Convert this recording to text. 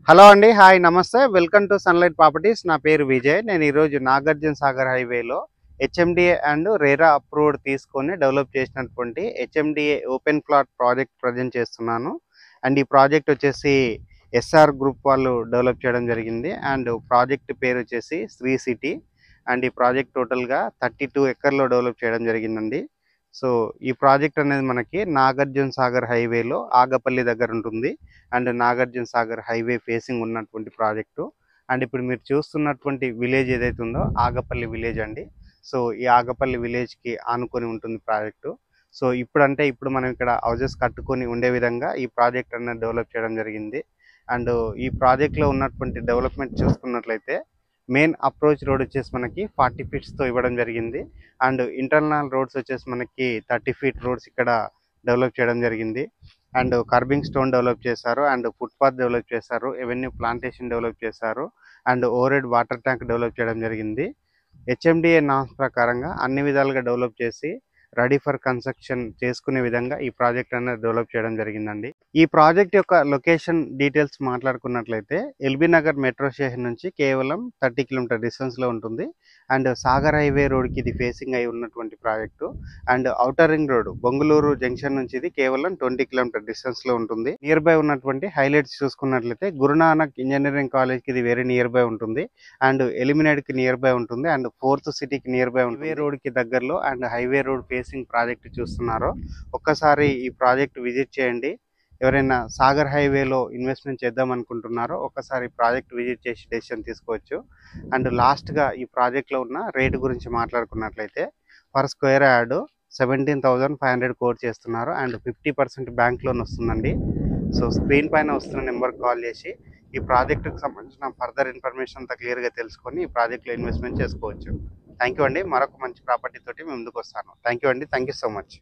Hello అండి. Hi నమస్తే. Welcome to sunlight properties. నా పేరు విజయ్. నేను ఈరోజు నాగార్జున సాగర్ హైవేలో హెచ్ఎండిఏ అండ్ రెరా అప్రూవ్డ్ తీసుకొని డెవలప్ చేసినటువంటి HMDA open plot project present చేస్తున్నాను. అండ్ ఈ ప్రాజెక్ట్ వచ్చేసి ఎస్ఆర్ గ్రూప్ వాళ్ళు డెవలప్ చేయడం జరిగింది. అండ్ ప్రాజెక్ట్ పేరు వచ్చేసి శ్రీ సిటీ. అండ్ ఈ ప్రాజెక్ట్ టోటల్గా 32 ఎకర్లో డెవలప్ చేయడం జరిగిందండి. సో ఈ ప్రాజెక్ట్ అనేది మనకి నాగార్జున సాగర్ హైవేలో ఆగపల్లి దగ్గర ఉంటుంది. And Nagarjuna Sagar highway facing ఉన్నటువంటి ప్రాజెక్టు. అండ్ ఇప్పుడు మీరు చూస్తున్నటువంటి విలేజ్ ఏదైతే ఉందో ఆగపల్లి విలేజ్ అండి. సో ఈ ఆగపల్లి విలేజ్కి ఆనుకొని ఉంటుంది ప్రాజెక్టు. సో ఇప్పుడు మనం ఇక్కడ హౌజెస్ కట్టుకొని ఉండే విధంగా ఈ ప్రాజెక్ట్ అనేది డెవలప్ చేయడం జరిగింది. అండ్ ఈ ప్రాజెక్ట్లో ఉన్నటువంటి డెవలప్మెంట్ చూసుకున్నట్లయితే మెయిన్ అప్రోచ్ రోడ్ వచ్చేసి మనకి 40 ఫీట్స్తో ఇవ్వడం జరిగింది. అండ్ ఇంటర్నల్ రోడ్స్ వచ్చేసి మనకి 30 ఫీట్ రోడ్స్ ఇక్కడ డెవలప్ చేయడం జరిగింది. అండ్ కర్బింగ్ స్టోన్ డెవలప్ చేశారు. అండ్ ఫుట్పాత్ డెవలప్ చేశారు. ఎవెన్యూ ప్లాంటేషన్ డెవలప్ చేశారు. And over head water tank develop చేయడం జరిగింది. హెచ్ఎండిఏ నామ్స్ ప్రకారంగా అన్ని విధాలుగా డెవలప్ చేసి రెడీ ఫర్ కన్స్ట్రక్షన్ చేసుకునే విధంగా ఈ ప్రాజెక్ట్ అనేది డెవలప్ చేయడం జరిగిందండి. ఈ ప్రాజెక్ట్ యొక్క లొకేషన్ డీటెయిల్స్ మాట్లాడుకున్నట్లయితే ఎల్బీ నగర్ మెట్రో స్టేషన్ నుంచి కేవలం 30 కిలోమీటర్ డిస్టెన్స్లో ఉంటుంది. అండ్ సాగర్ హైవే రోడ్కి ఇది ఫేసింగ్ అయి ఉన్నటువంటి project. And outer ring road Bongulur junction నుంచి ఇది కేవలం 20 కిలోమీటర్ డిస్టెన్స్లో ఉంటుంది. నియర్ బై ఉన్నటువంటి హైలైట్స్ చూసుకున్నట్లయితే గురునానక్ ఇంజనీరింగ్ కాలేజ్కి ఇది వెరీ నియర్ బై ఉంటుంది. అండ్ ఎలిమినేట్కి నియర్ బై ఉంటుంది. అండ్ ఫోర్త్ సిటీకి నియర్ బై ఉంటుంది. హైవే రోడ్కి దగ్గరలో and highway road facing project చూస్తున్నారో ఒక్కసారి ఈ ప్రాజెక్ట్ విజిట్ చేయండి. ఎవరైనా సాగర్ హైవేలో ఇన్వెస్ట్మెంట్ చేద్దాం అనుకుంటున్నారో ఒకసారి ప్రాజెక్ట్ విజిట్ చేసి డెసిషన్ తీసుకోవచ్చు. అండ్ లాస్ట్గా ఈ ప్రాజెక్ట్లో ఉన్న రేటు గురించి మాట్లాడుకున్నట్లయితే పర్ స్క్వేర్ యార్డ్ 17,500 కోట్ చేస్తున్నారు. అండ్ 50% బ్యాంక్ లోన్ వస్తుందండి. సో స్క్రీన్ పైన వస్తున్న నెంబర్ కాల్ చేసి ఈ ప్రాజెక్టుకు సంబంధించిన ఫర్దర్ ఇన్ఫర్మేషన్ అంతా క్లియర్గా తెలుసుకొని ఈ ప్రాజెక్ట్లో ఇన్వెస్ట్మెంట్ చేసుకోవచ్చు. థ్యాంక్ యూ అండి. మరొక మంచి ప్రాపర్టీ తోటి మేము ముందుకు వస్తాను. థ్యాంక్ యూ అండి. Thank you so much.